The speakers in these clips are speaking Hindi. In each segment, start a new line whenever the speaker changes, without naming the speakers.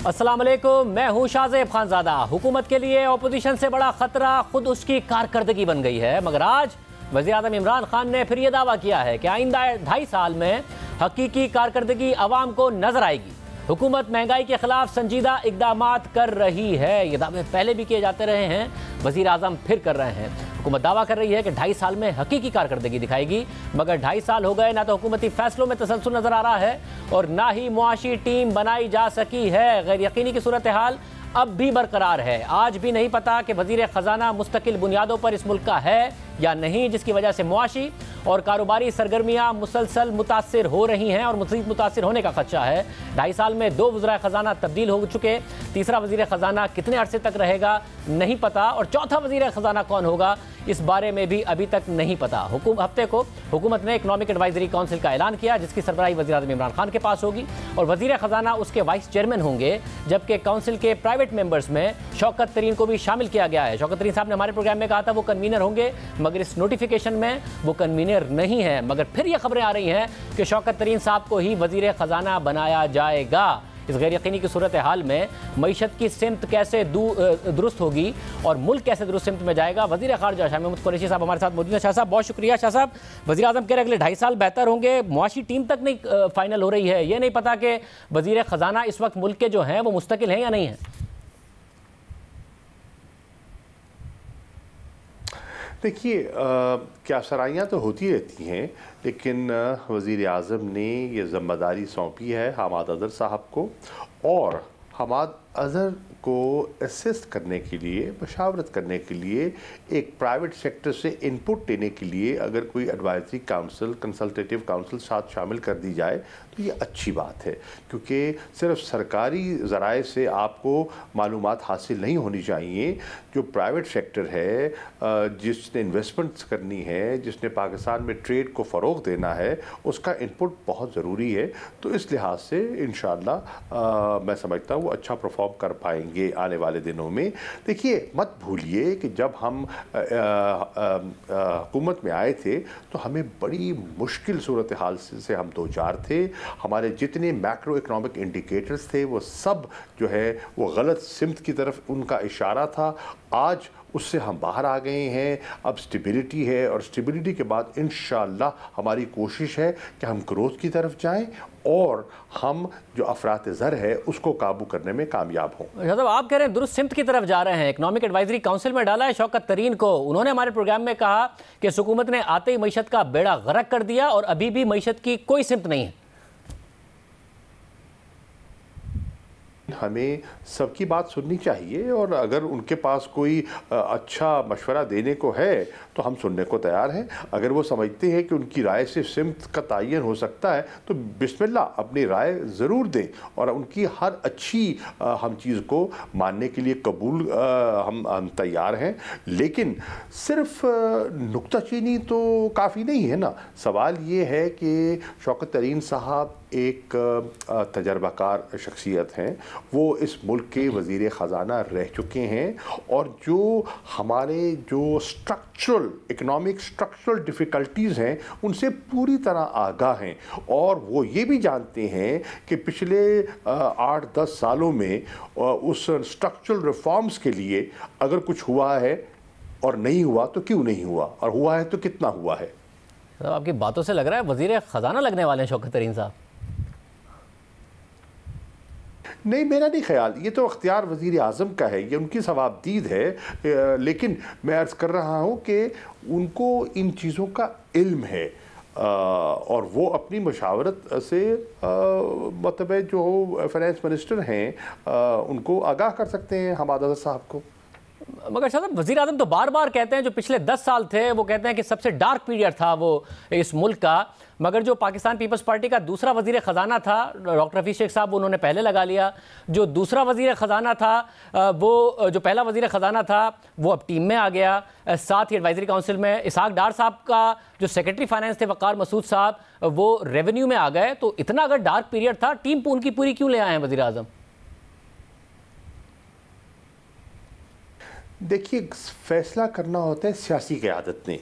अस्सलाम वालेकुम, मैं हूं शाहज़ेब खानज़ादा। हुकूमत के लिए अपोजिशन से बड़ा खतरा खुद उसकी कारकर्दगी बन गई है। मगर आज वज़ीर आज़म इमरान खान ने फिर यह दावा किया है कि आइंदा 2.5 साल में हकीकी कारकर्दगी अवाम को नजर आएगी। हुकूमत महंगाई के खिलाफ संजीदा इकदामात कर रही है। ये दावे पहले भी किए जाते रहे हैं, वज़ीर आज़म फिर कर रहे हैं। हुकूमत दावा कर रही है कि 2.5 साल में हकीकी कारकर्दगी दिखाएगी, मगर 2.5 साल हो गए, ना तो हुकूमती फैसलों में तसलसल नजर आ रहा है और ना ही मुआशी टीम बनाई जा सकी है। गैर यकीनी की सूरत हाल अब भी बरकरार है। आज भी नहीं पता कि वज़ीर ख़जाना मुस्तकिल बुनियादों पर इस मुल्क का है या नहीं, जिसकी वजह से मुआशी और कारोबारी सरगर्मियाँ मुसलसल मुतासिर हो रही हैं और मज़ीद मुतासिर होने का खदशा है। 2.5 साल में 2 वज़ीर ख़जाना तब्दील हो चुके, तीसरा वज़ीर ख़जाना कितने अरसे तक रहेगा नहीं पता, और चौथा वज़ीर ख़जाना कौन होगा इस बारे में भी अभी तक नहीं पता। हफ्ते को हुकूमत ने इकनॉमिक एडवाइजरी काउंसिल का ऐलान किया, जिसकी सरबराही वज़ीर आज़म इमरान खान के पास होगी और वज़ीर ख़जाना उसके वाइस चेयरमैन होंगे, जबकि काउंसिल के प्राइवेट मेंबर्स में शौकत तरीन को भी शामिल किया गया है। शौकत तरीन साहब ने हमारे प्रोग्राम में कहा था वो कन्वीनर होंगे, मगर इस नोटिफिकेशन में वो कन्वीनर नहीं है। मगर फिर ये खबरें आ रही हैं कि शौकत तरीन साहब को ही वज़ीर ख़जाना बनाया जाएगा। इस गैर यकीनी की सूरत हाल में मईशत की सिमत कैसे दुरुस्त होगी और मुल्क कैसे दुरुस्त सिमत में जाएगा। वज़ीर ख़ारजा शाह महमूद कुरैशी साहब हमारे साथ मौजूद हैं। शाह साहब बहुत शुक्रिया। शाह साहब, वज़ीर आज़म कह रहे अगले 2.5 साल बेहतर होंगे, मुआशी टीम तक नहीं फाइनल हो रही है। ये नहीं पता कि वज़ीर ख़जाना इस वक्त मुल्क के जो हैं वो मुस्तकिल हैं या नहीं हैं।
देखिए, क्या सराहियाँ तो होती रहती हैं, लेकिन वज़ीर आज़म ने ये ज़िम्मेदारी सौंपी है हमाद अज़हर साहब को, और हमाद अज़हर को असिस्ट करने के लिए, मशावरत करने के लिए, एक प्राइवेट सेक्टर से इनपुट लेने के लिए अगर कोई एडवाइजरी काउंसिल, कंसल्टेटिव काउंसिल साथ शामिल कर दी जाए तो ये अच्छी बात है, क्योंकि सिर्फ सरकारी ज़राए से आपको मालूमात हासिल नहीं होनी चाहिए। जो प्राइवेट सेक्टर है, जिसने इन्वेस्टमेंट्स करनी है, जिसने पाकिस्तान में ट्रेड को फ़रोग़ देना है, उसका इनपुट बहुत ज़रूरी है। तो इस लिहाज से इंशाअल्लाह मैं समझता हूँ वो अच्छा परफॉर्म कर पाएंगे आने वाले दिनों में। देखिए, मत भूलिए कि जब हम हुकूमत में आए थे तो हमें बड़ी मुश्किल सूरत हाल से हम दो चार थे। हमारे जितने मैक्रो इकनॉमिक इंडिकेटर्स थे वो सब जो है वो गलत सिमत की तरफ उनका इशारा था। आज उससे हम बाहर आ गए हैं, अब स्टेबिलिटी है, और स्टेबिलिटी के बाद इंशाअल्लाह हमारी कोशिश है कि हम ग्रोथ की तरफ जाएं और हम जो अफरात ज़र है उसको काबू करने में कामयाब हों।
मतलब आप कह रहे हैं दुरुस्त सिमत की तरफ जा रहे हैं। इकनॉमिक एडवाइजरी काउंसिल में डाला है शौकत तरीन को। उन्होंने हमारे प्रोग्राम में कहा कि हुकूमत ने आते ही मईशत का बेड़ा गर्क कर दिया और अभी भी मईशत की कोई सिमत नहीं है।
हमें सबकी बात सुननी चाहिए, और अगर उनके पास कोई अच्छा मशवरा देने को है तो हम सुनने को तैयार हैं। अगर वो समझते हैं कि उनकी राय से सिमत का तयन हो सकता है तो बिस्मिल्लाह अपनी राय ज़रूर दें, और उनकी हर अच्छी हम चीज़ को मानने के लिए कबूल हम तैयार हैं। लेकिन सिर्फ नुक्ताचीनी तो काफ़ी नहीं है ना। सवाल ये है कि शौकत तरीन साहब एक तजर्बाकार शख्सियत हैं, वो इस मुल्क के वज़ीर ख़जाना रह चुके हैं, और जो हमारे जो स्ट्रक्चरल इकनॉमिक स्ट्रक्चरल डिफ़िकल्टीज़ हैं उनसे पूरी तरह आगाह हैं, और वो ये भी जानते हैं कि पिछले 8-10 सालों में उस स्ट्रक्चरल रिफॉर्म्स के लिए अगर कुछ हुआ है और नहीं हुआ तो क्यों नहीं हुआ, और हुआ है तो कितना हुआ है।
तो आपकी बातों से लग रहा है वज़ीर ख़जाना लगने वाले हैं शौकत तरीन साहब।
नहीं, मेरा नहीं ख्याल। ये तो अख्तियार वज़ीर आज़म का है, ये उनकी सवाबदीद है। लेकिन मैं अर्ज़ कर रहा हूँ कि उनको इन चीज़ों का इल्म है, और वो अपनी मशावरत से मतलब जो फाइनेंस मिनिस्टर हैं उनको आगाह कर सकते हैं हमाद अज़हर साहब को।
मगर शायद वज़ीर आज़म तो बार बार कहते हैं जो पिछले 10 साल थे वो कहते हैं कि सबसे डार्क पीरियड था वो इस मुल्क का। मगर जो पाकिस्तान पीपल्स पार्टी का दूसरा वज़ीर ख़जाना था डॉक्टर हफीज़ शेख साहब, उन्होंने पहले लगा लिया। जो दूसरा वज़ीर ख़जाना था वो जो पहला वज़ीर ख़जाना था वो अब टीम में आ गया। साथ ही एडवाइजरी काउंसिल में इसहाक डार साहब का जो सेक्रेटरी फाइनेंस थे वक़ार मसूद साहब, वो रेवेन्यू में आ गए। तो इतना अगर डार्क पीरियड था, टीम उनकी पूरी क्यों ले आए हैं वज़ीर आज़म?
देखिए, फैसला करना होता है सियासी क़यादत ने।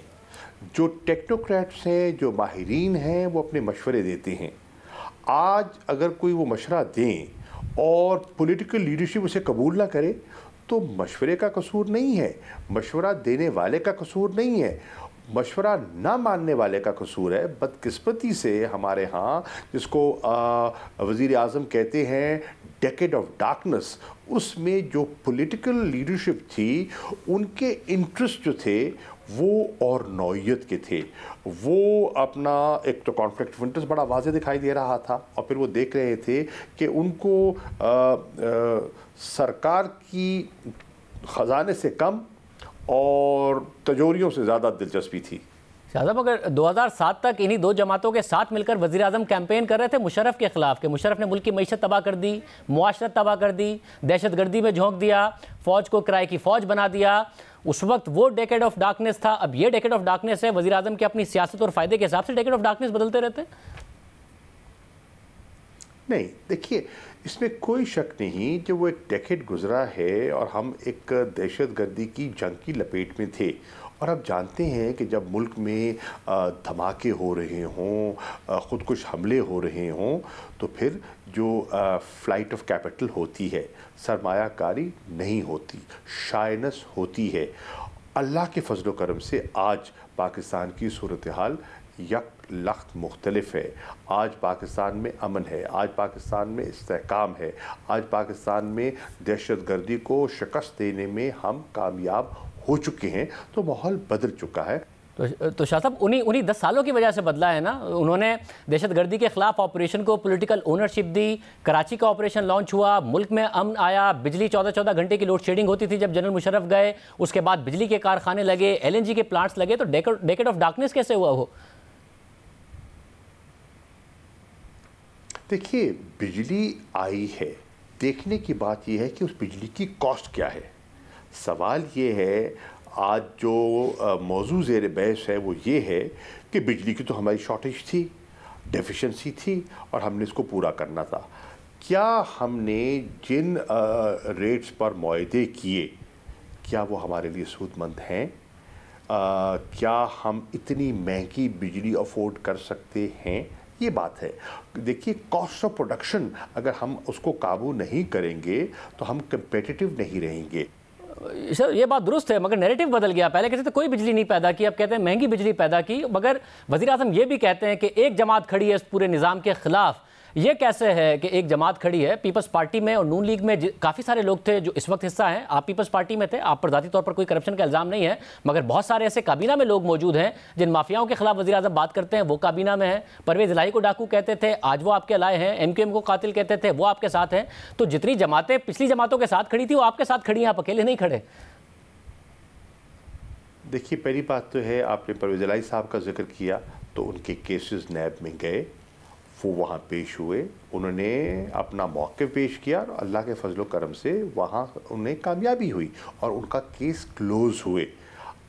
जो टेक्नोक्रेट्स हैं, जो माहिरीन हैं, वो अपने मशवरे देते हैं। आज अगर कोई वो मशवरा दें और पॉलिटिकल लीडरशिप उसे कबूल ना करे तो मशवरे का कसूर नहीं है, मशवरा देने वाले का कसूर नहीं है, मशवरा ना मानने वाले का कसूर है। बदकिस्मती से हमारे यहाँ जिसको वज़ीर आज़म कहते हैं डेकेड ऑफ डार्कनेस, उसमें जो पॉलिटिकल लीडरशिप थी उनके इंटरेस्ट जो थे वो और नौइयत के थे। वो अपना एक तो कॉन्फ्लिक्ट ऑफ इंटरेस्ट बड़ा वाज़े दिखाई दे रहा था और फिर वो देख रहे थे कि उनको सरकार की ख़जाने से कम और तजोरियों से ज़्यादा दिलचस्पी थी।
शाहज़ाब, अगर 2007 तक इन्हीं दो जमातों के साथ मिलकर वज़ीर आज़म कैंपेन कर रहे थे मुशर्रफ के ख़िलाफ़, कि मुशर्रफ ने मुल्क की मईशत तबाह कर दी, मुआशरत तबाह कर दी, दहशतगर्दी में झोंक दिया, फ़ौज को किराए की फ़ौज बना दिया, उस वक्त वो डेकेड ऑफ डार्कनेस था। अब ये डेकेड ऑफ डार्कनेस है। वज़ीर आज़म की अपनी सियासत और फ़ायदे के हिसाब से डेकेड ऑफ डार्कनेस बदलते रहते हैं।
नहीं, देखिए इसमें कोई शक नहीं कि वो एक डेकेड गुजरा है और हम एक दहशतगर्दी की जंग की लपेट में थे। और अब जानते हैं कि जब मुल्क में धमाके हो रहे हों, ख़ुदकुश हमले हो रहे हों, तो फिर जो फ़्लाइट ऑफ कैपिटल होती है, सरमायाकारी नहीं होती, शायनस होती है। अल्लाह के फजल करम से आज पाकिस्तान की सूरत हाल यक लख्त मुख्तलिफ है। आज पाकिस्तान में अमन है, आज पाकिस्तान में इस्तेहकाम है, आज पाकिस्तान में दहशतगर्दी को शिकस्त देने में हम कामयाब हो चुके हैं। तो माहौल बदल चुका है।
तो शाह साहब, उन्हीं 10 सालों की वजह से बदला है ना। उन्होंने दहशतगर्दी के खिलाफ ऑपरेशन को पॉलिटिकल ओनरशिप दी, कराची का ऑपरेशन लॉन्च हुआ, मुल्क में अमन आया, बिजली 14-14 घंटे की लोड शेडिंग होती थी जब जनरल मुशर्रफ गए, उसके बाद बिजली के कारखाने लगे, LNG के प्लांट्स लगे। तो डेकेड ऑफ डार्कनेस कैसे हुआ वो?
देखिए, बिजली आई है, देखने की बात यह है कि उस बिजली की कॉस्ट क्या है। सवाल ये है, आज जो मौजू ज़ेर बहस है वो ये है कि बिजली की तो हमारी शॉर्टेज थी, डेफिशिएंसी थी और हमने इसको पूरा करना था। क्या हमने जिन रेट्स पर मुआहदे किए, क्या वो हमारे लिए सूदमंद हैं? क्या हम इतनी महंगी बिजली अफोर्ड कर सकते हैं? ये बात है। देखिए, कॉस्ट ऑफ प्रोडक्शन अगर हम उसको काबू नहीं करेंगे तो हम कंपेटिटिव नहीं रहेंगे।
सर, ये बात दुरुस्त है, मगर नैरेटिव बदल गया। पहले कहते थे कोई बिजली नहीं पैदा की, अब कहते हैं महंगी बिजली पैदा की। मगर वज़ीर आज़म ये भी कहते हैं कि एक जमात खड़ी है इस पूरे निज़ाम के ख़िलाफ़। ये कैसे है कि एक जमात खड़ी है? पीपल्स पार्टी में और नून लीग में काफ़ी सारे लोग थे जो इस वक्त हिस्सा हैं। आप पीपल्स पार्टी में थे, आप पर ज़ाती तौर पर कोई करप्शन का इल्ज़ाम नहीं है, मगर बहुत सारे ऐसे काबीना में लोग मौजूद हैं जिन माफियाओं के खिलाफ वज़ीर आज़म बात करते हैं, वो काबीना में हैं। परवेज़ इलाही को डाकू कहते थे, आज वो आपके लाए हैं। MQM को कातिल कहते थे, वो आपके साथ हैं। तो जितनी जमातें पिछली जमातों के साथ खड़ी थी वो आपके साथ खड़ी हैं, आप अकेले नहीं खड़े।
देखिए, पहली बात तो है, आपने परवेज़ इलाही साहब का जिक्र किया, तो उनके केसेस नैब में गए, वो वहाँ पेश हुए, उन्होंने अपना मौक़िफ़ पेश किया और अल्लाह के फजल करम से वहाँ उन्हें कामयाबी हुई और उनका केस क्लोज़ हुए।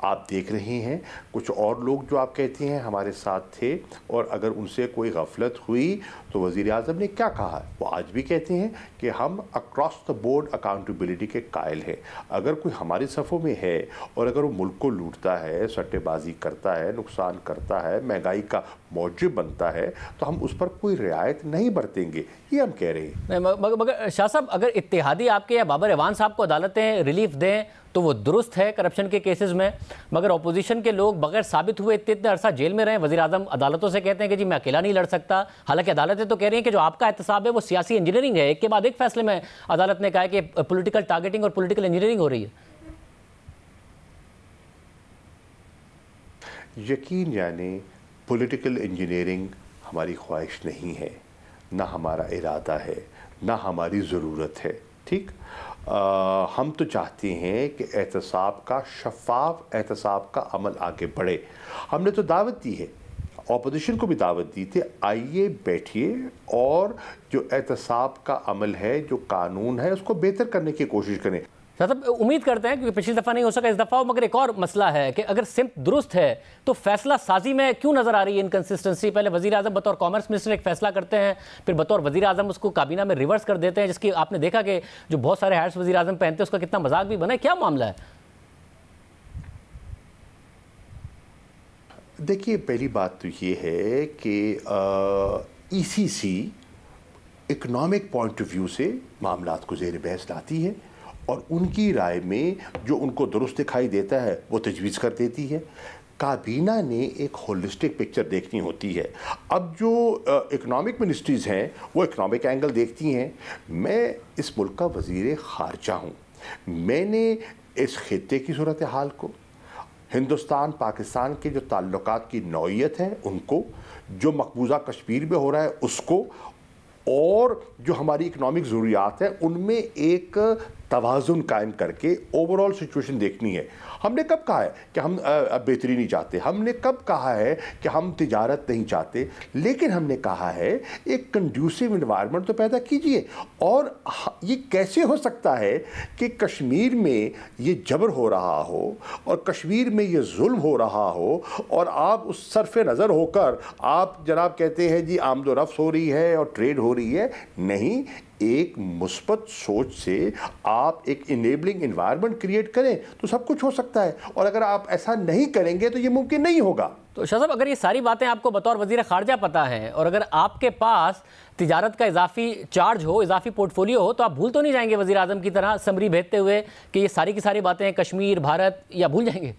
आप देख रहे हैं कुछ और लोग जो आप कहते हैं हमारे साथ थे, और अगर उनसे कोई गफलत हुई तो वज़ीर आज़म ने क्या कहा, वो आज भी कहते हैं कि हम अक्रॉस द बोर्ड अकाउंटेबिलिटी के कायल हैं। अगर कोई हमारे सफ़ों में है और अगर वो मुल्क को लूटता है, सट्टेबाजी करता है, नुकसान करता है, महंगाई का मौजब बनता है, तो हम उस पर कोई रियायत नहीं बरतेंगे, ये हम कह रहे हैं।
मगर शाह साहब, अगर इत्तेहादी आपके या बाबर एवान साहब को अदालतें रिलीफ दें तो वो दुरुस्त है करप्शन के केसेस में, मगर अपोजिशन के लोग बगैर साबित हुए इतने अरसा जेल में रहे। वज़ीर आज़म अदालतों से कहते हैं कि जी मैं अकेला नहीं लड़ सकता, हालांकि अदालतें तो कह रही हैं कि जो आपका एहतसाब है वो सियासी इंजीनियरिंग है। एक के बाद एक फैसले में अदालत ने कहा है कि पॉलिटिकल टारगेटिंग और पॉलिटिकल इंजीनियरिंग हो रही है।
यकीन जाने, पॉलिटिकल इंजीनियरिंग हमारी ख्वाहिश नहीं है, ना हमारा इरादा है, ना हमारी ज़रूरत है। ठीक, हम तो चाहते हैं कि एहतसाब का, शफाफ एहतसाब का अमल आगे बढ़े। हमने तो दावत दी है, ऑपोजिशन को भी दावत दी थी, आइए बैठिए और जो एहतसाब का अमल है, जो कानून है, उसको बेहतर करने की कोशिश करें।
मतलब उम्मीद करते हैं कि पिछली दफ़ा नहीं हो सका, इस दफ़ा हो। मगर एक और मसला है कि अगर सिम्त दुरुस्त है तो फैसला साजी में क्यों नज़र आ रही है इनकन्सिस्टेंसी? पहले वज़ीर आज़म बतौर कॉमर्स मिनिस्टर एक फ़ैसला करते हैं, फिर बतौर वज़ीर आज़म उसको काबीना में रिवर्स कर देते हैं, जिसकी आपने देखा कि जो बहुत सारे हैट्स वज़ीर आज़म पहनते हैं उसका कितना मजाक भी बना है। क्या मामला है?
देखिए, पहली बात तो ये है कि ECC economic point of view से मामलात को ज़ेर बहस लाती है और उनकी राय में जो उनको दुरुस्त दिखाई देता है वो तजवीज़ कर देती है। काबीना ने एक होलिस्टिक पिक्चर देखनी होती है। अब जो इकोनॉमिक मिनिस्ट्रीज़ हैं वो इकोनॉमिक एंगल देखती हैं। मैं इस मुल्क का वज़ीर ख़ारजा हूँ। मैंने इस खित्ते की सूरत हाल को, हिंदुस्तान पाकिस्तान के जो ताल्लुकात की नौइयत है उनको, जो मकबूजा कश्मीर में हो रहा है उसको, और जो हमारी इकोनॉमिक ज़रूरियात हैं उनमें एक तवाज़ुन कायम करके ओवरऑल सिचुएशन देखनी है। हमने कब कहा है कि हम बेहतरी नहीं चाहते, हमने कब कहा है कि हम तिजारत नहीं चाहते, लेकिन हमने कहा है एक कंड्यूसिव इन्वायरमेंट तो पैदा कीजिए। और ये कैसे हो सकता है कि कश्मीर में ये जबर हो रहा हो और कश्मीर में ये जुल्म हो रहा हो और आप उस सरफ़े नज़र होकर आप जनाब कहते हैं जी आमदोरफ्त हो रही है और ट्रेड हो रही है। नहीं, एक मुस्बत सोच से आप एक इनेबलिंग एनवायरनमेंट क्रिएट करें तो सब कुछ हो सकता है, और अगर आप ऐसा नहीं करेंगे तो ये मुमकिन नहीं होगा।
तो शाह साहब, अगर ये सारी बातें आपको बतौर वज़ीर ख़ारजा पता हैं और अगर आपके पास तिजारत का इजाफी चार्ज हो, इजाफी पोर्टफोलियो हो, तो आप भूल तो नहीं जाएंगे वज़ीर आज़म की तरह समरी भेजते हुए कि ये सारी की सारी बातें कश्मीर, भारत, या भूल जाएंगे?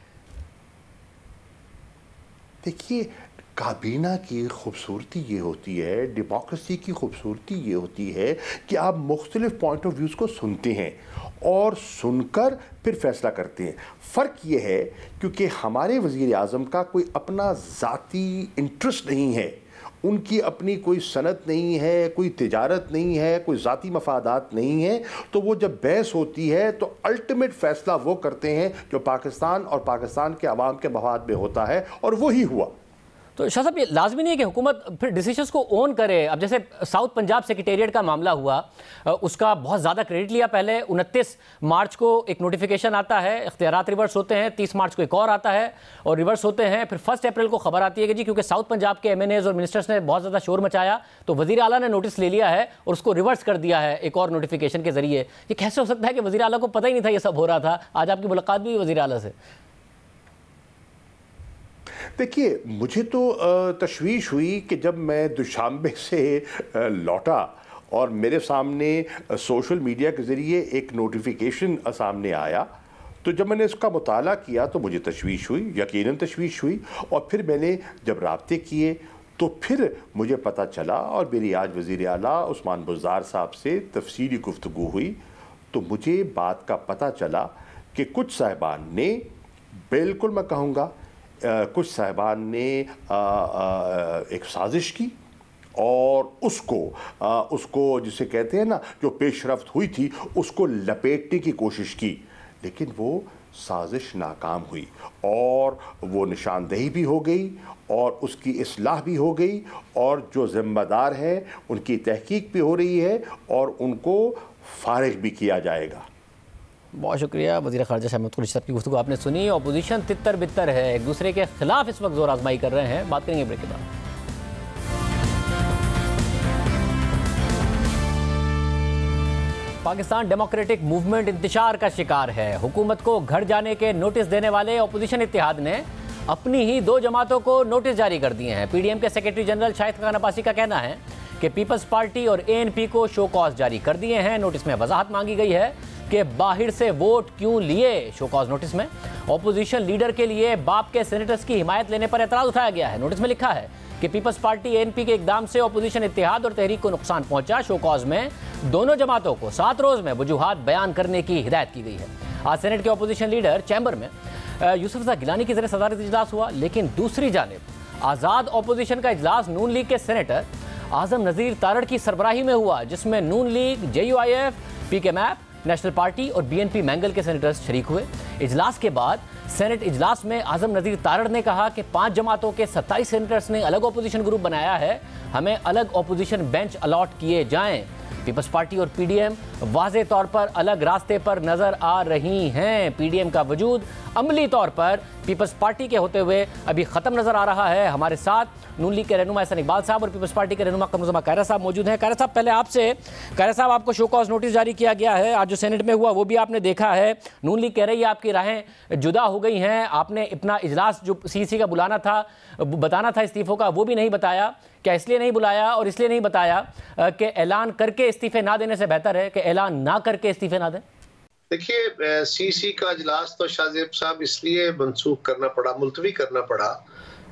देखिए, काबीना की खूबसूरती ये होती है, डेमोक्रेसी की खूबसूरती ये होती है कि आप मुख्तलिफ पॉइंट ऑफ व्यूज़ को सुनते हैं और सुनकर फिर फैसला करते हैं। फ़र्क ये है क्योंकि हमारे वज़ीर आज़म का कोई अपना ज़ाती इंटरेस्ट नहीं है, उनकी अपनी कोई सनत नहीं है, कोई तिजारत नहीं है, कोई ज़ाती मफादात नहीं है, तो वो जब बहस होती है तो अल्टीमेट फ़ैसला वो करते हैं जो पाकिस्तान और पाकिस्तान के अवाम के मफाद में होता है, और वही हुआ।
तो शाह साहब, ये लाजमी नहीं है कि हुकूमत फिर डिसीजंस को ओन करे? अब जैसे साउथ पंजाब सेक्रेटेरिएट का मामला हुआ, उसका बहुत ज़्यादा क्रेडिट लिया पहले। 29 मार्च को एक नोटिफिकेशन आता है, इख्तियारात रिवर्स होते हैं, 30 मार्च को एक और आता है और रिवर्स होते हैं। फिर 1 अप्रैल को खबर आती है कि जी क्योंकि साउथ पंजाब के MNAs और मिनिस्टर्स ने बहुत ज़्यादा शोर मचाया तो वज़ीर आला ने नोटिस ले लिया है और उसको रिवर्स कर दिया है एक और नोटिफिकेशन के ज़रिए। ये कैसे हो सकता है कि वज़ीर आला को पता ही नहीं था ये सब हो रहा था? आज आपकी मुलाकात भी वज़ीर आला से।
देखिए, मुझे तो तशवीश हुई कि जब मैं दुशांबे से लौटा और मेरे सामने सोशल मीडिया के ज़रिए एक नोटिफिकेशन सामने आया, तो जब मैंने इसका मुताला किया तो मुझे तशवीश हुई, यकीनन तशवीश हुई। और फिर मैंने जब राब्ते किए तो फिर मुझे पता चला, और मेरी आज वज़ीर आला उस्मान बुज़दार साहब से तफसीली गुफ्तगू हुई तो मुझे बात का पता चला कि कुछ साहिबान ने, बिल्कुल मैं कहूँगा कुछ साहिबान ने एक साजिश की और उसको जिसे कहते हैं ना, जो पेशरफ्त हुई थी उसको लपेटने की कोशिश की, लेकिन वो साजिश नाकाम हुई और वो निशानदेही भी हो गई और उसकी इस्लाह भी हो गई, और जो ज़िम्मेदार हैं उनकी तहकीक भी हो रही है और उनको फारिग भी किया जाएगा।
बहुत शुक्रिया वज़ीर ख़ारजा शाह महमूद कुरैशी साहब की गुफ्तगू आपने सुनी। अपोजिशन तितर बितर है, एक दूसरे के खिलाफ इस वक्त जोर आजमाई कर रहे हैं। बात करेंगे ब्रेक के बाद। पाकिस्तान डेमोक्रेटिक मूवमेंट इंतशार का शिकार है। हुकूमत को घर जाने के नोटिस देने वाले अपोजिशन इत्तेहाद ने अपनी ही 2 जमातों को नोटिस जारी कर दिए हैं। PDM के सेक्रेटरी जनरल शाहिद खान अब्बासी का कहना है कि पीपल्स पार्टी और ANP को शो कॉज जारी कर दिए हैं। नोटिस में वजाहत मांगी गई है कि बाहर से वोट क्यों लिए। शो कॉज नोटिस में ऑपोजिशन लीडर के लिए बाप के सेनेटर्स की हिमायत लेने पर एतराज़ उठाया गया है। नोटिस में लिखा है कि पीपल्स पार्टी ANP के इकदाम से ऑपोजिशन इत्तेहाद और तहरीक को नुकसान पहुंचा। शो कॉज में दोनों जमातों को 7 रोज़ में वजूहात बयान करने की हिदायत की गई है। आज सेनेट के ऑपोजिशन लीडर चैम्बर में यूसुफ रज़ा गिलानी की ज़रिए सदारत इजलास हुआ, लेकिन दूसरी जानिब आज़ाद ऑपोजिशन का इजलास नून लीग के सेनेटर आज़म नज़ीर तारड़ की सरबराही में हुआ, जिसमें Noon league, JUIF, PK MAP, national party और BNP मैंगल के सेनेटर्स शरीक हुए। इजलास के बाद सेनेट इजलास में आज़म नज़ीर तारड़ ने कहा कि 5 जमातों के 27 सेनेटर्स ने अलग अपोजिशन ग्रुप बनाया है, हमें अलग अपोजिशन बेंच अलॉट किए जाएं। पीपल्स पार्टी और PDM वाज़े तौर पर अलग रास्ते पर नजर आ रही हैं। पीडीएम का वजूद अमली तौर पर पीपल्स पार्टी के होते हुए अभी खत्म नजर आ रहा है। हमारे साथ नून लीग के रहनुमा एहसन इकबाल साहब और पीपल्स पार्टी के रहनुमा कमरुज़्ज़मा कायरा साहब मौजूद हैं। कायरा साहब, पहले आपसे, कायरा साहब आपको शो कॉज नोटिस जारी किया गया है, आज जो सेनेट में हुआ वो भी आपने देखा है। नून लीग कह रही है आपकी राहें जुदा हो गई हैं, आपने अपना इजलास जो सीसी का बुलाना था, बताना था इस्तीफों का, वो भी नहीं बताया। क्या इसलिए नहीं बुलाया और इसलिए नहीं बताया कि ऐलान करके इस्तीफे ना देने से बेहतर है कि ऐलान ना करके इस्तीफे ना दें?
देखिए, सीसी का इजलास तो शाहजेब साहब इसलिए मनसूख करना पड़ा, मुलतवी करना पड़ा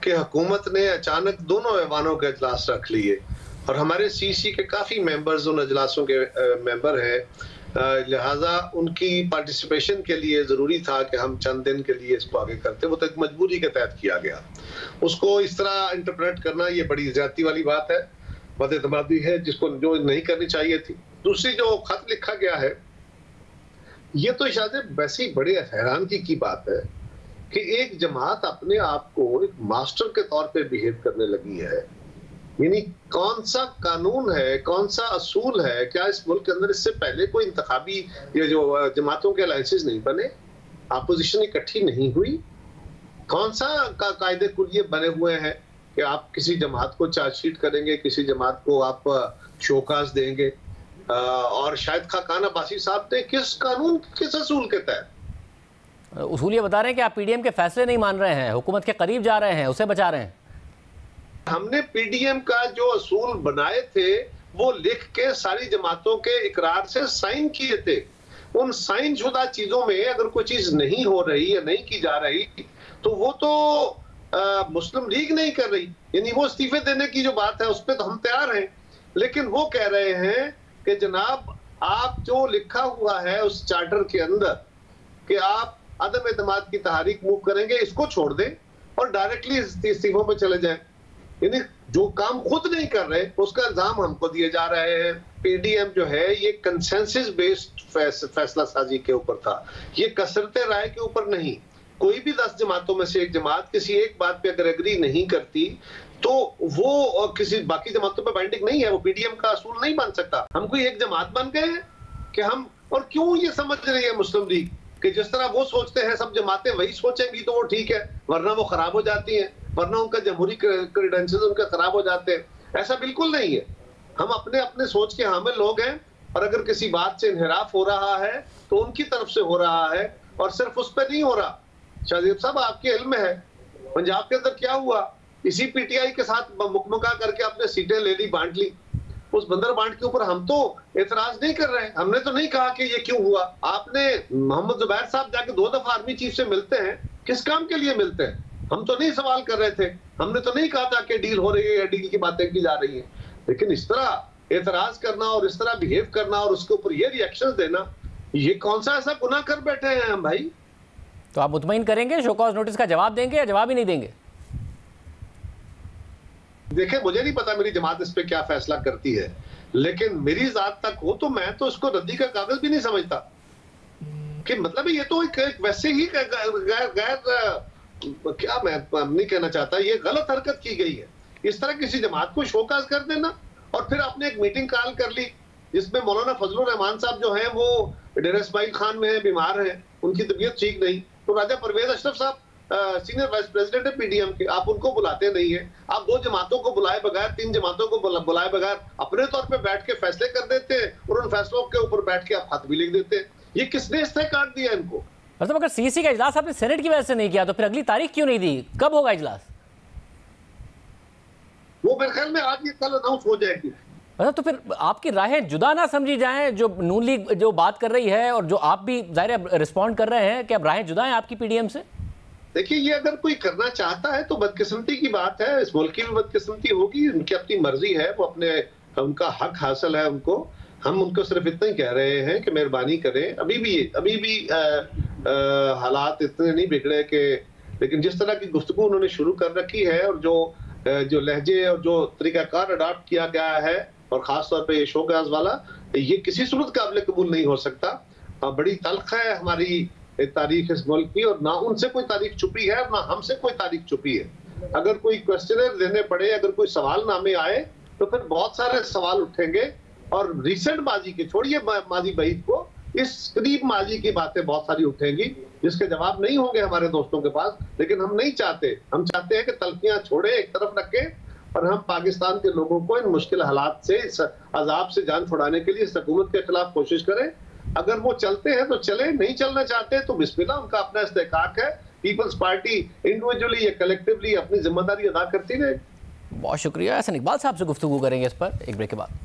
कि हुकूमत ने अचानक दोनों ऐवानों के इजलास रख लिए और हमारे सीसी के काफी मेंबर्स उन इजलासों के मेंबर हैं, लिहाजा उनकी पार्टिसिपेशन के लिए जरूरी था कि हम चंद दिन के लिए इसको आगे करते। वो तो एक मजबूरी के तहत किया गया। उसको इस तरह इंटरप्रेट करना ये बड़ी ज्यादती वाली बात है, बदएतमादी है, जिसको जो नहीं करनी चाहिए थी। दूसरी जो खत लिखा गया है, ये तो शायद वैसे ही बड़े हैरानगी की बात है कि एक जमात अपने आप को एक मास्टर के तौर पे बिहेव करने लगी है। यानी कौन सा कानून है, कौन सा असूल है, क्या इस मुल्क के अंदर इससे पहले कोई इंतखाबी ये जो जमातों के अलायंसेस नहीं बने, अपोजिशन इकट्ठी नहीं हुई? कौन सा कायदे कुलिये बने हुए हैं कि आप किसी जमात को चार्जशीट करेंगे, किसी जमात को आप शोकाज देंगे? और शायद खाकान अब्बासी साहब ने किस कानून, किस असूल के तहत
उसूल ये बता रहे हैं कि आप पीडीएम के फैसले नहीं मान रहे हैं, हुकूमत के करीब जा रहे हैं, उसे बचा रहे हैं।
हमने पीडीएम का जो असूल बनाए थे वो लिख के सारी जमातों के इकरार से साइन किए थे। उन साइन शुदा चीजों में अगर कोई चीज नहीं हो रही या नहीं की जा रही तो वो तो मुस्लिम लीग नहीं कर रही। यानी वो इस्तीफे देने की जो बात है उस पर तो हम तैयार हैं, लेकिन वो कह रहे हैं कि जनाब आप जो लिखा हुआ है उस चार्टर के अंदर कि आप अदम एतमाद की तहरीक मूव करेंगे, इसको छोड़ दें और डायरेक्टली इस्तीफों पे चले जाएं। यानी जो काम खुद नहीं कर रहे उसका इल्जाम हमको दिए जा रहे हैं। पीडीएम जो है ये कंसेंसस बेस्ड फैसला साजी के ऊपर था, ये कसरते राय के ऊपर नहीं। कोई भी 10 जमातों में से एक जमात किसी एक बात पे अगर एग्री नहीं करती तो वो किसी बाकी जमातों पे बाइंडिंग नहीं है, वो पीडीएम का असूल नहीं बन सकता। हम कोई एक जमात बन गए हैं कि हम, और क्यों ये समझ रही है मुस्लिम लीग कि जिस तरह वो सोचते हैं सब जमातें वही सोचेंगी तो वो ठीक है, वरना वो खराब हो जाती हैं, वरना उनका जमहूरी क्रेडेंशियल्स उनके खराब हो जाते हैं। ऐसा बिल्कुल नहीं है। हम अपने अपने सोच के हामिल लोग हैं और अगर किसी बात से इन्हिराफ हो रहा है तो उनकी तरफ से हो रहा है और सिर्फ उस पर नहीं हो रहा। शाहजेब साहब, आपके इल्म में है पंजाब के अंदर क्या हुआ? इसी पीटीआई के साथ मुकमका करके आपने सीटें ले ली, बांट ली। उस बंदर बांट के ऊपर हम तो एतराज नहीं कर रहे हैं, हमने तो नहीं कहा कि ये क्यों हुआ। आपने मोहम्मद जुबैर साहब जाके 2 दफा आर्मी चीफ से मिलते हैं, किस काम के लिए मिलते हैं? हम तो नहीं सवाल कर रहे थे, हमने तो नहीं कहा था कि डील हो रही है या डील की बातें की जा रही है। लेकिन इस तरह एतराज करना और इस तरह बिहेव करना और उसके ऊपर ये रिएक्शन देना, ये कौन सा ऐसा गुनाह कर बैठे हैं हम भाई?
तो आप मुतमईन करेंगे, शो कॉज नोटिस का जवाब देंगे या जवाब ही नहीं देंगे?
देखिए, मुझे नहीं पता मेरी जमात इस पे क्या फैसला करती है, लेकिन मेरी जात तक हो तो मैं तो इसको रद्दी का कागज भी नहीं समझता। कि मतलब ये तो एक वैसे ही गैर क्या, मैं नहीं कहना चाहता, ये गलत हरकत की गई है। इस तरह किसी जमात को शोकाज कर देना और फिर आपने एक मीटिंग कॉल कर ली जिसमें मौलाना फजलुर रहमान साहब जो हैं वो डेरा इस्माइल खान में है, बीमार हैं, उनकी तबीयत ठीक नहीं, तो राजा परवेज अशरफ साहब सीनियर वाइस प्रेसिडेंट है पीडीएम के, आप उनको बुलाते नहीं है। आप 2 जमातों को बुलाए बगैर, 3 जमातों को बुलाए बगैर अपने तौर पे बैठ के फैसले कर देते हैं और उन फैसलों के ऊपर बैठ के आप खत भी लिख देते हैं। ये किसने इस्तेमाल काट दिया इनको?
मतलब अगर सीसी का इजलास आपने सेनेट की वजह से नहीं किया तो फिर अगली तारीख क्यों नहीं दी? कब होगा इजलास?
वो मेरे ख्याल में आज ये कल अनाउंस हो जाएगी।
अच्छा, तो फिर आपकी राहें जुदा ना समझी जाएं, जो नून लीग जो बात कर रही है और जो आप भी जाहिर रिस्पॉन्ड कर रहे हैं कि अब राहें जुदा हैं आपकी पीडीएम से?
देखिए, ये अगर कोई करना चाहता है तो बदकिस्मती की बात है, इस मुल्क की भी बदकिस्मती होगी, उनकी अपनी मर्जी है, वो अपने, उनका हक हासिल है उनको। हम उनको सिर्फ इतना ही कह रहे हैं कि मेहरबानी करें, अभी भी हालात इतने नहीं बिगड़े कि, लेकिन जिस तरह की गुफ्तगू उन्होंने शुरू कर रखी है और जो लहजे और जो तरीकाकार अडॉप्ट किया गया है और खास तौर पे ये शोकाज वाला, ये किसी सूरत काबिल कबूल नहीं हो सकता। बड़ी तल्ख है हमारी तारीख इस मुल्क की, और ना उनसे कोई तारीख छुपी है ना हमसे कोई तारीख छुपी है। अगर कोई क्वेश्चनर देने पड़े, अगर कोई सवाल नामे आए तो फिर बहुत सारे सवाल उठेंगे और रिसेंट माजी के छोड़िए, माजी बईद को, इस करीब माजी की बातें बहुत सारी उठेंगी जिसके जवाब नहीं होंगे हमारे दोस्तों के पास। लेकिन हम नहीं चाहते, हम चाहते हैं कि तल्खियां छोड़े, एक तरफ रखें और हम पाकिस्तान के लोगों को इन मुश्किल हालात से, इस अजाब से जान छुड़ाने के लिए इस हुकूमत के खिलाफ कोशिश करें। अगर वो चलते हैं तो चले, नहीं चलना चाहते तो बिस्मिल्लाह, उनका अपना इस्तेकाक है। पीपल्स पार्टी इंडिविजुअली या कलेक्टिवली अपनी जिम्मेदारी अदा करती रहे।
बहुत शुक्रिया। एहसन इकबाल साहब से गुफ्तगू करेंगे इस पर एक ब्रेक के बाद।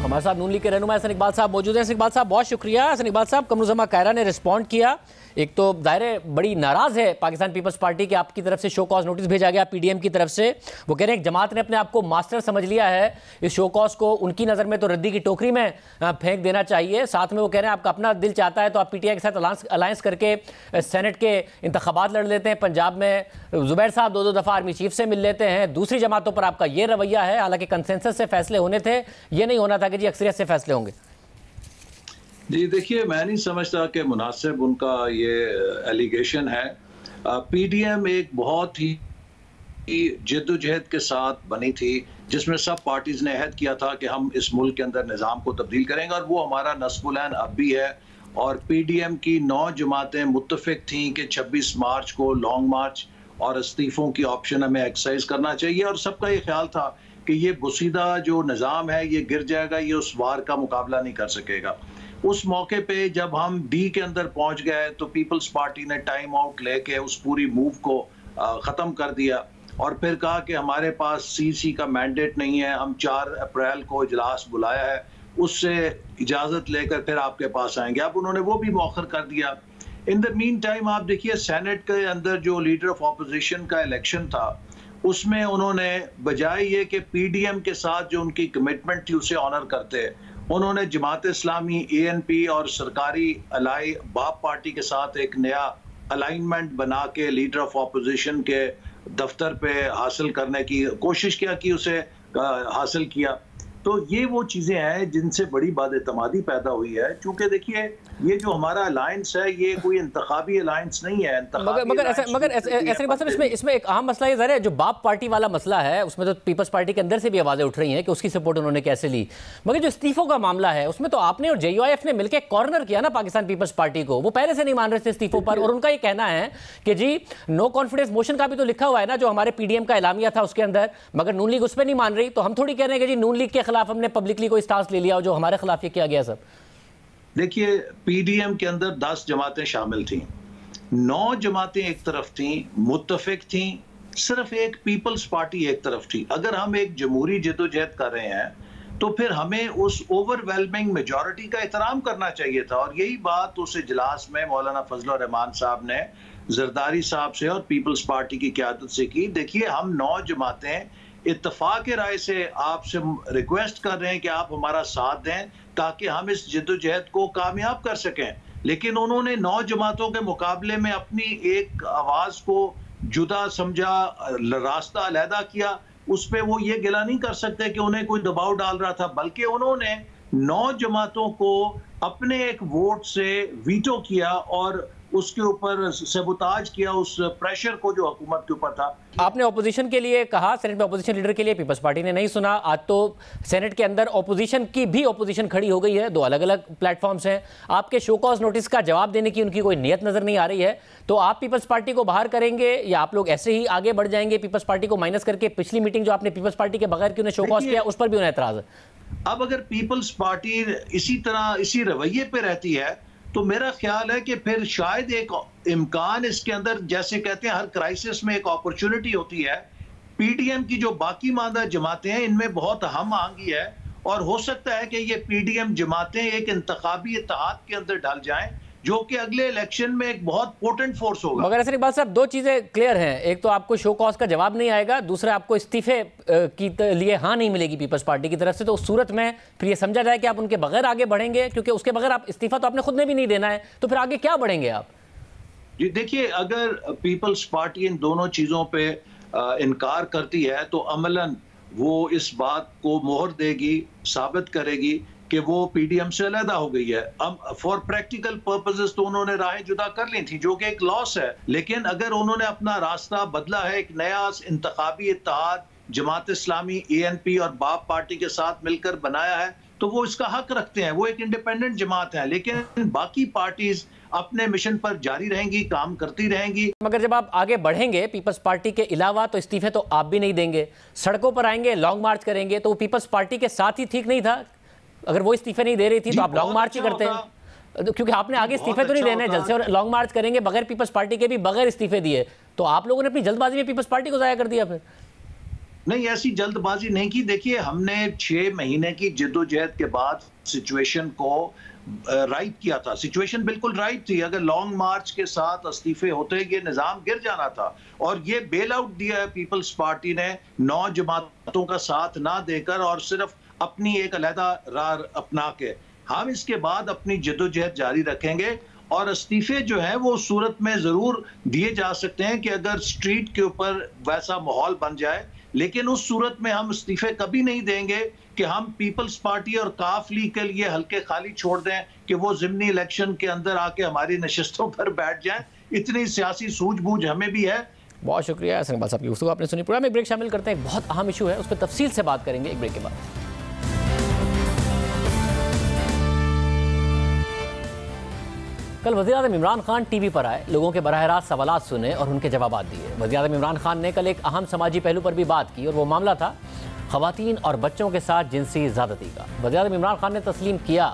हमारे साथ नून लीग के रहनुमा एहसन इकबाल साहब मौजूद हैं। एहसन इकबाल साहब बहुत शुक्रिया। एहसन इकबाल साहब, कमरुज़्ज़मा कायरा ने रिस्पॉन्ड किया। एक तो ज़ाहिर बड़ी नाराज़ है पाकिस्तान पीपल्स पार्टी के, आपकी तरफ से शो कॉज नोटिस भेजा गया पीडीएम की तरफ से। वो कह रहे हैं जमात ने अपने आप को मास्टर समझ लिया है, इस शो कॉज को उनकी नज़र में तो रद्दी की टोकरी में फेंक देना चाहिए। साथ में वो कह रहे हैं आपका अपना दिल चाहता है तो आप पीटीआई के साथ अलायंस करके सेनेट के इंतखाबात लड़ लेते हैं। पंजाब में जुबैर साहब 2-2 दफ़ा आर्मी चीफ से मिल लेते हैं। दूसरी जमातों पर आपका ये रवैया है, हालांकि कंसेंसस से फैसले होने थे, ये नहीं होना था कि जी अक्सरियत से फैसले होंगे।
जी देखिए, मैं नहीं समझता कि मुनासिब उनका ये एलिगेशन है। पीडीएम एक बहुत ही जद्दोजहद के साथ बनी थी जिसमें सब पार्टीज ने अहद किया था कि हम इस मुल्क के अंदर निज़ाम को तब्दील करेंगे, और वो हमारा नस्बुलैन अब भी है। और पीडीएम की 9 जमातें मुत्तफिक थीं कि 26 मार्च को लॉन्ग मार्च और इस्तीफ़ों की ऑप्शन हमें एक्सरसाइज करना चाहिए, और सबका ये ख्याल था कि ये बुसीदा जो निज़ाम है ये गिर जाएगा, ये उस वार का मुकाबला नहीं कर सकेगा। उस मौके पे जब हम डी के अंदर पहुंच गए तो पीपल्स पार्टी ने टाइम आउट लेके उस पूरी मूव को ख़त्म कर दिया और फिर कहा कि हमारे पास सीसी का मैंडेट नहीं है, हम 4 अप्रैल को इजलास बुलाया है, उससे इजाज़त लेकर फिर आपके पास आएंगे। अब उन्होंने वो भी मौखर कर दिया। इन द मीन टाइम आप देखिए, सेनेट के अंदर जो लीडर ऑफ ऑपोजिशन का इलेक्शन था उसमें उन्होंने बजाय ये कि पीडीएम के साथ जो उनकी कमिटमेंट थी उसे ऑनर करते, उन्होंने जमात इस्लामी, एएनपी और सरकारी अलाई बाप पार्टी के साथ एक नया अलाइनमेंट बना के लीडर ऑफ ऑपोजिशन के दफ्तर पे हासिल करने की कोशिश किया कि उसे हासिल किया। तो ये वो चीज़ें हैं जिनसे बड़ी बादएतमादी पैदा हुई है। चूँकि देखिए, ये जो हमारा अलायंस है ये कोई इंतखाबी अलायंस नहीं है।
मगर ऐसे बात है, इसमें एक अहम मसला ये ज़रा है, जो बाप पार्टी वाला मसला है उसमें तो पीपल्स पार्टी के अंदर से भी आवाज़ें उठ रही हैं कि उसकी सपोर्ट उन्होंने कैसे ली। मगर जो इस्तीफ़ों का मामला है उसमें तो आपने और जेयूआईएफ ने मिलकर कॉर्नर किया ना पाकिस्तान पीपल्स पार्टी को। वो पहले से नहीं मान रहे थे इस्तीफ़ों पर, और उनका ये कहना है कि जी नो कॉन्फिडेंस मोशन का भी तो लिखा हुआ है ना जो हमारे पीडीएम का एलामिया था उसके अंदर, मगर नून लीग उस पर नहीं मान रही। तो हम थोड़ी कह रहे हैं कि जी नून लीग के खिलाफ हमने पब्लिकली कोई स्टांस ले लिया और जो हमारे खिलाफ ये किया गया सब।
देखिए, पीडीएम के अंदर 10 जमातें शामिल थीं, 9 जमातें एक तरफ थीं, मुत्तफिक थीं, सिर्फ एक पीपल्स पार्टी एक तरफ थी। अगर हम एक जमहूरी जद्दोजहद कर रहे हैं तो फिर हमें उस ओवरवेलमिंग मेजॉरिटी का एहतराम करना चाहिए था, और यही बात उस इजलास में मौलाना फजल रहमान साहब ने जरदारी साहब से और पीपल्स पार्टी की क़यादत से की। देखिए, हम 9 जमातें इत्तफाक राय से आपसे रिक्वेस्ट कर रहे हैं कि आप हमारा साथ दें ताकि हम इस जद्दोजहद को कामयाब कर सकें, लेकिन उन्होंने 9 जमातों के मुकाबले में अपनी एक आवाज़ को जुदा समझा, रास्ता अलहदा किया। उस पर वो ये गिला नहीं कर सकते कि उन्हें कोई दबाव डाल रहा था, बल्कि उन्होंने 9 जमातों को अपने एक वोट से वीटो किया और उसके ऊपर सबूताज किया उस प्रेशर को जो हुकूमत के ऊपर था।
आपने ऑपोजिशन के लिए कहा, सेनेट में ऑपोजिशन लीडर के लिए पीपल्स पार्टी ने नहीं सुना। आज तो सेनेट के अंदर ऑपोजिशन की भी ऑपोजिशन खड़ी हो गई है, 2 अलग अलग प्लेटफॉर्म्स हैं। आपके शो कॉज नोटिस का जवाब देने की उनकी कोई नीयत नजर नहीं आ रही है। तो आप पीपल्स पार्टी को बाहर करेंगे या आप लोग ऐसे ही आगे बढ़ जाएंगे पीपल्स पार्टी को माइनस करके? पिछली मीटिंग जो आपने पीपल्स पार्टी के बगैर की उन्हें शो कॉज किया उस पर भी उन्हें एतराज है।
अब अगर पीपल्स पार्टी इसी तरह इसी रवैये पे रहती है तो मेरा ख्याल है कि फिर शायद एक इम्कान इसके अंदर, जैसे कहते हैं हर क्राइसिस में एक अपॉर्चुनिटी होती है, पीडीएम की जो बाकी मादा जमातें हैं इनमें बहुत हम आंगी है, और हो सकता है कि ये पीडीएम जमातें एक इंतखाबी इत्तेहाद के अंदर डाल जाएं जो कि अगले इलेक्शन में एक बहुत पोटेंट फोर्स होगा।
मगर ऐसे बात साहब, 2 चीजें क्लियर हैं, एक तो आपको शो कॉज का जवाब नहीं आएगा, दूसरा आपको इस्तीफे की लिए हाँ नहीं मिलेगी पीपल्स पार्टी की तरफ से। तो उस सूरत में फिर ये समझा जाए कि आप उनके बगैर आगे बढ़ेंगे, क्योंकि उसके बगैर आप इस्तीफा तो आपने खुद ने भी नहीं देना है, तो फिर आगे क्या बढ़ेंगे आप?
जी देखिए, अगर पीपल्स पार्टी इन दोनों चीजों पे इनकार करती है तो अमलन वो इस बात को मोहर देगी, साबित करेगी कि वो पीडीएम से अलहदा हो गई है। अब फॉर प्रैक्टिकल पर्पसेस तो उन्होंने राहें जुदा कर ली थी, जो कि एक लॉस है, लेकिन अगर उन्होंने अपना रास्ता बदला है, एक नया इंतखाबी इत्तेहाद जमात इस्लामी, ANP और बाप पार्टी के साथ मिलकर बनाया है, तो वो इसका हक रखते हैं, वो एक इंडिपेंडेंट जमात है। लेकिन बाकी पार्टीज अपने मिशन पर जारी रहेंगी, काम करती रहेंगी।
मगर जब आप आगे बढ़ेंगे पीपल्स पार्टी के अलावा, तो इस्तीफे तो आप भी नहीं देंगे, सड़कों पर आएंगे, लॉन्ग मार्च करेंगे, तो वो पीपल्स पार्टी के साथ ही ठीक नहीं था? अगर वो इस्तीफे नहीं दे रही थी तो आप लॉन्ग मार्च ही करते हैं, क्योंकि आपने आगे इस्तीफे तो नहीं देने जल्द से, और लॉन्ग मार्च करेंगे बगैर पीपल्स पार्टी के भी, बगैर इस्तीफे दिए, तो आप लोगों ने अपनी जल्दबाजी में पीपल्स पार्टी को जाया कर दिया। फिर
नहीं, ऐसी जल्दबाजी नहीं की। देखिए, हमने 6 महीने की जद्दोजहद के बाद सिचुएशन को राइट किया था। सिचुएशन बिल्कुल राइट थी। अगर लॉन्ग मार्च के साथ इस्तीफे होते ये निजाम गिर जाना था, और ये बेल आउट दिया है पीपल्स पार्टी ने 9 जमातों का साथ ना देकर और सिर्फ अपनी एक अलहदा राह अपना के। हम इसके बाद अपनी जद्दोजहद जारी रखेंगे, और इस्तीफे जो है वो सूरत में जरूर दिए जा सकते हैं कि अगर स्ट्रीट के ऊपर वैसा माहौल बन जाए, लेकिन उस सूरत में हम इस्तीफे कभी नहीं देंगे कि हम पीपल्स पार्टी और काफ लीग के लिए हल्के खाली छोड़ दें कि वो ज़िमनी इलेक्शन के अंदर आके हमारी नशिस्तों पर बैठ जाएं। इतनी सियासी सूझबूझ हमें भी है।
बहुत शुक्रिया एहसन इकबाल साहब की गुफ्तगू आपने सुनी। प्रोग्राम में एक ब्रेक शामिल करते हैं, एक बहुत अहम इशू है, उस पर तफसील से बात करेंगे एक ब्रेक के बाद। कल वज़ीर-ए-आज़म इमरान खान टीवी पर आए, लोगों के बराह रास्त सवालात सुने और उनके जवाब दिए। वज़ीर-ए-आज़म इमरान खान ने कल एक अहम समाजी पहलू पर भी बात की, और वो मामला था ख़वातीन और बच्चों के साथ जिनसी ज़्यादती का। वज़ीर-ए-आज़म इमरान खान ने तस्लीम किया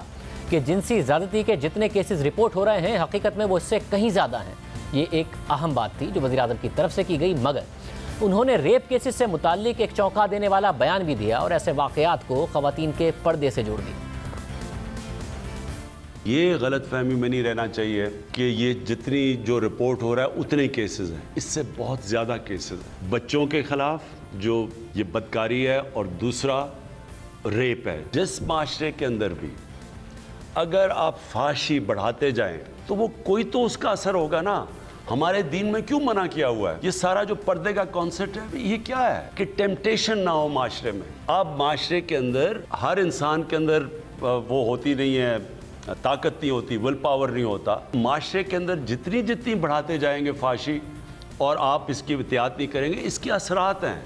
कि जिनसी ज़्यादती के जितने केसेस रिपोर्ट हो रहे हैं, हकीकत में वो इससे कहीं ज़्यादा हैं। ये एक अहम बात थी जो वज़ीर-ए-आज़म की तरफ से की गई, मगर उन्होंने रेप केसेस से मुताल्लिक एक चौंका देने वाला बयान भी दिया और ऐसे वाक़यात को ख़वातीन के पर्दे से जोड़ दिया।
ये गलतफहमी में नहीं रहना चाहिए कि ये जितनी जो रिपोर्ट हो रहा है उतने केसेस हैं, इससे बहुत ज़्यादा केसेस हैं बच्चों के ख़िलाफ़ जो ये बदकारी है, और दूसरा रेप है। जिस माशरे के अंदर भी अगर आप फांसी बढ़ाते जाएं तो वो कोई तो उसका असर होगा ना। हमारे दीन में क्यों मना किया हुआ है? ये सारा जो पर्दे का कॉन्सेप्ट है ये क्या है कि टेम्पटेशन ना हो माशरे में। अब माशरे के अंदर हर इंसान के अंदर वो होती नहीं है, ताकत नहीं होती, विल पावर नहीं होता। माशरे के अंदर जितनी जितनी बढ़ाते जाएंगे फांसी और आप इसकी एहतियात नहीं करेंगे, इसके असरात हैं।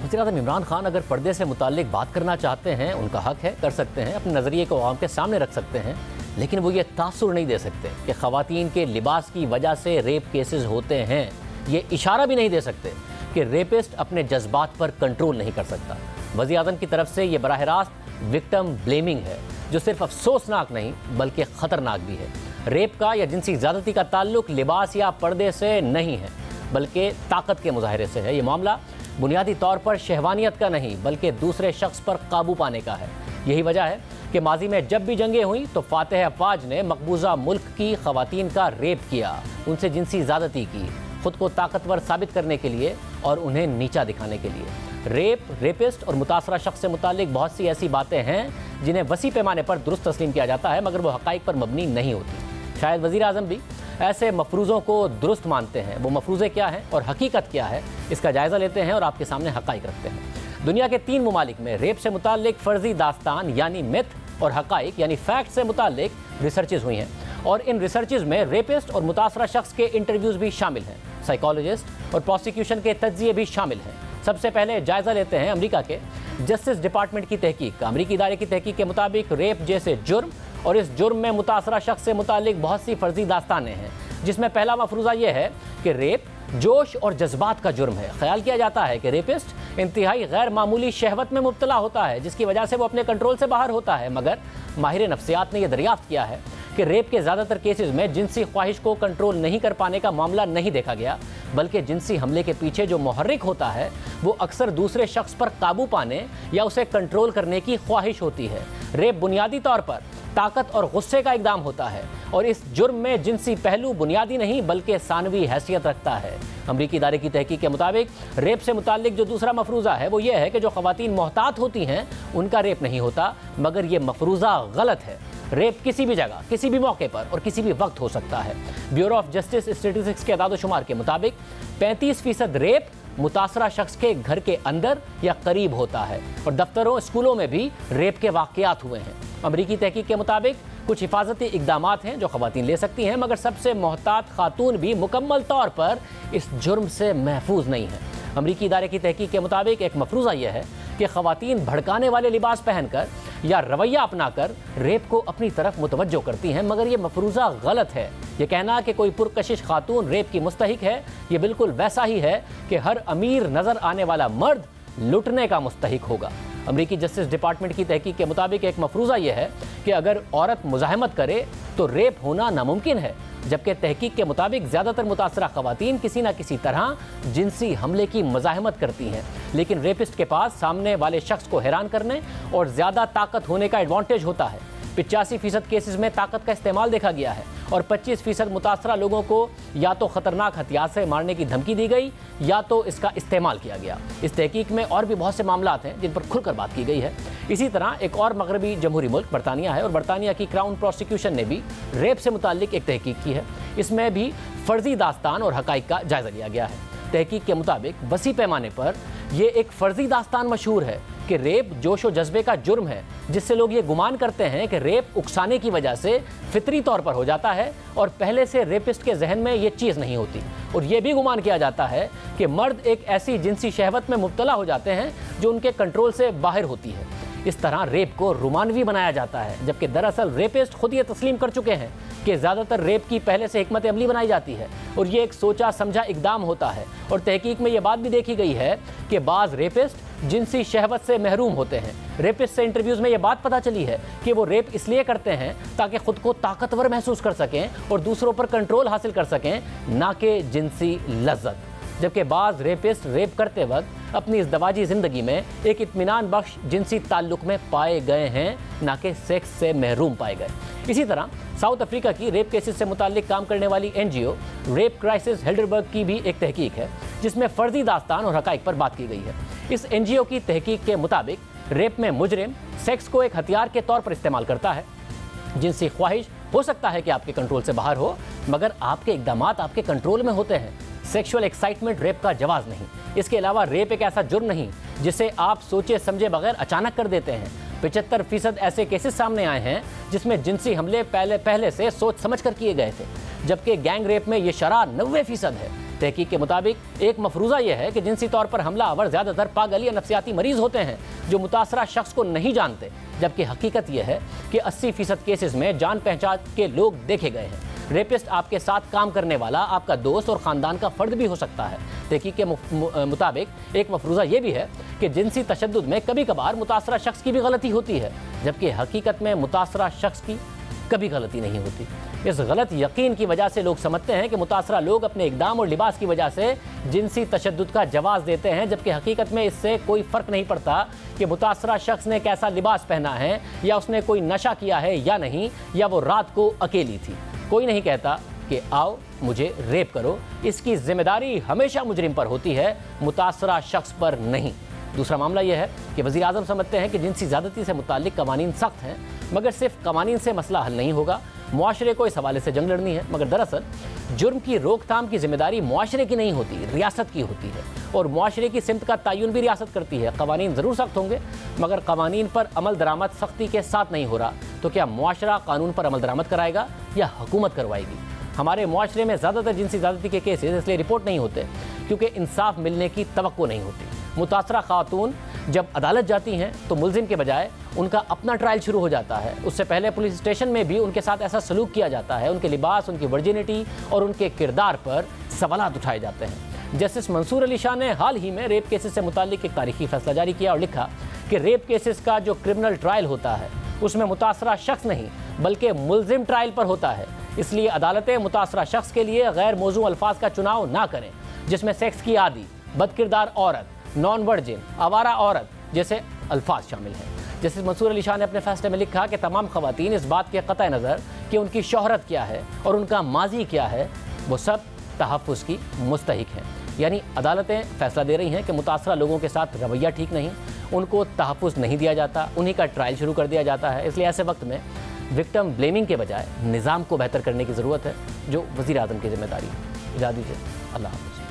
वज़ीर-ए-आज़म इमरान खान अगर पर्दे से मुताल्लिक बात करना चाहते हैं, उनका हक है, कर सकते हैं, अपने नज़रिए को आवाम के सामने रख सकते हैं, लेकिन वो ये तासुर नहीं दे सकते कि ख़वातीन के लिबास की वजह से रेप केसेस होते हैं। ये इशारा भी नहीं दे सकते कि रेपिस्ट अपने जज्बात पर कंट्रोल नहीं कर सकता। वज़ीर-ए-आज़म की तरफ से ये बराह रास्त विक्टिम ब्लेमिंग है, जो सिर्फ अफसोसनाक नहीं बल्कि ख़तरनाक भी है। रेप का या जिनसी ज़्यादती का ताल्लुक लिबास या पर्दे से नहीं है, बल्कि ताकत के मुजाहरे से है। ये मामला बुनियादी तौर पर शहवानियत का नहीं बल्कि दूसरे शख्स पर काबू पाने का है। यही वजह है कि माजी में जब भी जंगें हुई तो फातिह अफवाज ने मकबूजा मुल्क की ख़वातीन का रेप किया, उनसे जिनसी ज़्यादती की, खुद को ताकतवर साबित करने के लिए और उन्हें नीचा दिखाने के लिए। रेप, रेपिस्ट और मुतासरा शख्स से मुतालिक बहुत सी ऐसी बातें हैं जिन्हें वसी पैमाने पर दुरुस्त तस्लीम किया जाता है, मगर वो हक़ाइक़ पर मबनी नहीं होती। शायद वज़ीर-ए-आज़म भी ऐसे मफरूज़ों को दुरुस्त मानते हैं। वो मफरूज़े क्या हैं और हकीकत क्या है, इसका जायज़ा लेते हैं और आपके सामने हक़ाइक़ रखते हैं। दुनिया के 3 ममालिक में रेप से मुतालिक फ़र्ज़ी दास्तान यानी मिथ और हक़ाइक़ यानी फैक्ट से मुतालिक रिसर्चेज़ हुई हैं, और इन रिसर्चेज़ में रेपिस्ट और मुतासरा शख्स के इंटरव्यूज़ भी शामिल हैं, साइकोलॉजिस्ट और प्रोसिक्यूशन के तज्ज़िये भी शामिल हैं। सबसे पहले जायज़ा लेते हैं अमेरिका के जस्टिस डिपार्टमेंट की तहकीक का। अमेरिकी इदारे की तहकीक के मुताबिक रेप जैसे जुर्म और इस जुर्म में मुतासरा शख्स से मुतालिक बहुत सी फर्जी दास्तानें हैं, जिसमें पहला मफरूज़ा ये है कि रेप जोश और जज्बात का जुर्म है। ख्याल किया जाता है कि रेपिस्ट इंतहाई गैर मामूली शहवत में मुब्तला होता है, जिसकी वजह से वो अपने कंट्रोल से बाहर होता है। मगर माहिर नफ्सियात ने यह दरियाफ्त किया है कि रेप के ज़्यादातर केसेस में जिनसी ख्वाहिश को कंट्रोल नहीं कर पाने का मामला नहीं देखा गया, बल्कि जिनसी हमले के पीछे जो मुहर्रिक होता है वो अक्सर दूसरे शख्स पर काबू पाने या उसे कंट्रोल करने की ख्वाहिश होती है। रेप बुनियादी तौर पर ताकत और गुस्से का इक़दाम होता है, और इस जुर्म में जिनसी पहलू बुनियादी नहीं बल्कि सानवी हैसियत रखता है। अमरीकी इदारे की तहकीक के मुताबिक रेप से मुतालिक जो दूसरा मफरूज़ा है वो ये है कि जो ख़वातीन मोहतात होती हैं उनका रेप नहीं होता, मगर ये मफरूज़ा गलत है। रेप किसी भी जगह, किसी भी मौके पर और किसी भी वक्त हो सकता है। ब्यूरो ऑफ जस्टिस स्टेटिस्टिक्स के अदाद-ओ-शुमार के मुताबिक 35% रेप मुतासरा शख्स के घर के अंदर या करीब होता है, और दफ्तरों, स्कूलों में भी रेप के वाक़यात हुए हैं। अमरीकी तहकीक के मुताबिक कुछ हिफाजती इक़दामात हैं जो ख़वातीन ले सकती हैं, मगर सबसे मोहतात खातून भी मुकम्मल तौर पर इस जुर्म से महफूज नहीं है। अमरीकी इदारे की तहकीक के मुताबिक एक मफरूज़ा यह है कि ख़वातीन भड़काने वाले लिबास पहनकर या रवैया अपनाकर रेप को अपनी तरफ मुतवज्जो करती हैं, मगर ये मफरूज़ा गलत है। ये कहना कि कोई पुरकशिश खातून रेप की मुस्तहिक है, ये बिल्कुल वैसा ही है कि हर अमीर नज़र आने वाला मर्द लुटने का मुस्तहिक होगा। अमरीकी जस्टिस डिपार्टमेंट की तहकीक के मुताबिक एक मफरूज़ा यह है कि अगर औरत मुज़ाहमत करे तो रेप होना नामुमकिन है, जबकि तहकीक के मुताबिक ज़्यादातर मुतासरा ख़वातीन किसी न किसी तरह जिनसी हमले की मज़ाहमत करती हैं, लेकिन रेपिस्ट के पास सामने वाले शख्स को हैरान करने और ज़्यादा ताकत होने का एडवांटेज होता है। 85% केसेस में ताकत का इस्तेमाल देखा गया है और 25% मुतासरा लोगों को या तो ख़तरनाक हथियार से मारने की धमकी दी गई या तो इसका इस्तेमाल किया गया। इस तहकीक में और भी बहुत से मामलात हैं जिन पर खुलकर बात की गई है। इसी तरह एक और मगरबी जमहूरी मुल्क बरतानिया है और बरतानिया की क्राउन प्रोसिक्यूशन ने भी रेप से मुताल्लिक एक तहकीक की है। इसमें भी फर्जी दास्तान और हक़ाइक़ का जायज़ा लिया गया है। तहकीक के मुताबिक वसी पैमाने पर यह एक फर्जी दास्तान मशहूर है कि रेप जोश व जज्बे का जुर्म है, जिससे लोग ये गुमान करते हैं कि रेप उकसाने की वजह से फितरी तौर पर हो जाता है और पहले से रेपिस्ट के जहन में ये चीज़ नहीं होती। और ये भी गुमान किया जाता है कि मर्द एक ऐसी जिनसी शहवत में मुब्तला हो जाते हैं जो उनके कंट्रोल से बाहर होती है। इस तरह रेप को रोमानवी बनाया जाता है, जबकि दरअसल रेपिस्ट खुद ये तस्लीम कर चुके हैं कि ज़्यादातर रेप की पहले से हिकमत अमली बनाई जाती है और ये एक सोचा समझा इकदाम होता है। और तहकीक में ये बात भी देखी गई है कि बाज़ रेपिस्ट जिनसी शहवत से महरूम होते हैं। रेपिस्ट से इंटरव्यूज़ में ये बात पता चली है कि वो रेप इसलिए करते हैं ताकि खुद को ताकतवर महसूस कर सकें और दूसरों पर कंट्रोल हासिल कर सकें, ना कि जिनसी लज्जत। जबकि बाज़ रेपिस्ट रेप करते वक्त अपनी इस दवाजी ज़िंदगी में एक इत्मीनान बख्श जिनसी ताल्लुक़ में पाए गए हैं, ना कि सेक्स से महरूम पाए गए। इसी तरह साउथ अफ्रीका की रेप केसेस से मुताल्लिक काम करने वाली NGO रेप क्राइसिस हेल्डरबर्ग की भी एक तहकीक है, जिसमें फ़र्जी दास्तान और हक़ाइक़ पर बात की गई है। इस NGO की तहकीक के मुताबिक रेप में मुजरिम सेक्स को एक हथियार के तौर पर इस्तेमाल करता है। जिनसी ख्वाहिश हो सकता है कि आपके कंट्रोल से बाहर हो, मगर आपके इक़दामात आपके कंट्रोल में होते हैं। सेक्सुअल एक्साइटमेंट रेप का जवाज़ नहीं। इसके अलावा रेप एक ऐसा जुर्म नहीं जिसे आप सोचे समझे बगैर अचानक कर देते हैं। 75% ऐसे केसेस सामने आए हैं जिसमें जिनसी हमले पहले से सोच समझ कर किए गए थे, जबकि गैंग रेप में ये शरह 90% है। तहकीक के मुताबिक एक मफरूज़ा यह है कि जिनसी तौर पर हमलावर ज़्यादातर पागल या नफ्सियाती मरीज़ होते हैं जो मुतासरा शख्स को नहीं जानते, जबकि हकीकत यह है कि 80% केसेस में जान पहचान के लोग देखे गए हैं। रेपिस्ट आपके साथ काम करने वाला आपका दोस्त और ख़ानदान का फ़र्द भी हो सकता है। तहकीक के मुताबिक एक मफरूज़ा ये भी है कि जिनसी तशद्दुद में कभी कभार मुतासरा शख्स की भी गलती होती है, जबकि हकीकत में मुतासरा शख्स की कभी गलती नहीं होती। इस गलत यकीन की वजह से लोग समझते हैं कि मुतासरा लोग अपने इक़दाम और लिबास की वजह से जिनसी तशद्दुद का जवाज़ देते हैं, जबकि हकीकत में इससे कोई फ़र्क नहीं पड़ता कि मुतासरा शख्स ने कैसा लिबास पहना है या उसने कोई नशा किया है या नहीं, या वो रात को अकेली थी। कोई नहीं कहता कि आओ मुझे रेप करो। इसकी जिम्मेदारी हमेशा मुजरिम पर होती है, मुतासरा शख्स पर नहीं। दूसरा मामला यह है कि वज़ीर आज़म समझते हैं कि जिनसी ज़्यादती से मुताल्लिक कवानीन सख्त हैं, मगर सिर्फ कवानीन से मसला हल नहीं होगा, मुआशरे को इस हवाले से जंग लड़नी है। मगर दरअसल जुर्म की रोकथाम की जिम्मेदारी मुआशरे की नहीं होती, रियासत की होती है, और मुआशरे की सिमत का तयन भी रियासत करती है। कवानीन ज़रूर सख्त होंगे, मगर कवानीन पर अमल दरामद सख्ती के साथ नहीं हो रहा तो क्या मुआशरा कानून पर अमल दरामद कराएगा या हुकूमत करवाएगी? हमारे मुआशरे में ज़्यादातर जिनसी ज़्यादती के केसेस इसलिए रिपोर्ट नहीं होते क्योंकि इंसाफ मिलने की तवक्को नहीं होती। मुतासरा खातून जब अदालत जाती हैं तो मुलजिम के बजाय उनका अपना ट्रायल शुरू हो जाता है। उससे पहले पुलिस स्टेशन में भी उनके साथ ऐसा सलूक किया जाता है। उनके लिबास, उनकी वर्जिनिटी और उनके किरदार पर सवालात उठाए जाते हैं। जस्टिस मंसूर अली शाह ने हाल ही में रेप केसेस से मुताल्लिक एक तारीखी फैसला जारी किया और लिखा कि रेप केसेस का जो क्रिमिनल ट्रायल होता है उसमें मुतासरा शख्स नहीं बल्कि मुलजिम ट्रायल पर होता है। इसलिए अदालतें मुतासरा शख्स के लिए गैर मौजू अल्फाज का चुनाव ना करें जिसमें सेक्स की आदी, बदकिरदार औरत, नॉन वर्जिन, आवारा औरत जैसे अल्फाज शामिल हैं। जस्टिस मंसूर अली शाह ने अपने फैसले में लिखा कि तमाम खवातीन इस बात के क़तई नज़र कि उनकी शोहरत क्या है और उनका माजी क्या है, वो सब तहफ़्फ़ुज़ की मुस्तहिक हैं। यानी अदालतें फैसला दे रही हैं कि मुतासरा लोगों के साथ रवैया ठीक नहीं, उनको तहफ़्फ़ुज़ नहीं दिया जाता, उन्हीं का ट्रायल शुरू कर दिया जाता है। इसलिए ऐसे वक्त में विक्टिम ब्लेमिंग के बजाय निज़ाम को बेहतर करने की ज़रूरत है, जो वज़ीर आज़म की ज़िम्मेदारी है। इजाज़त दीजिए, अल्लाह हाफ़िज़।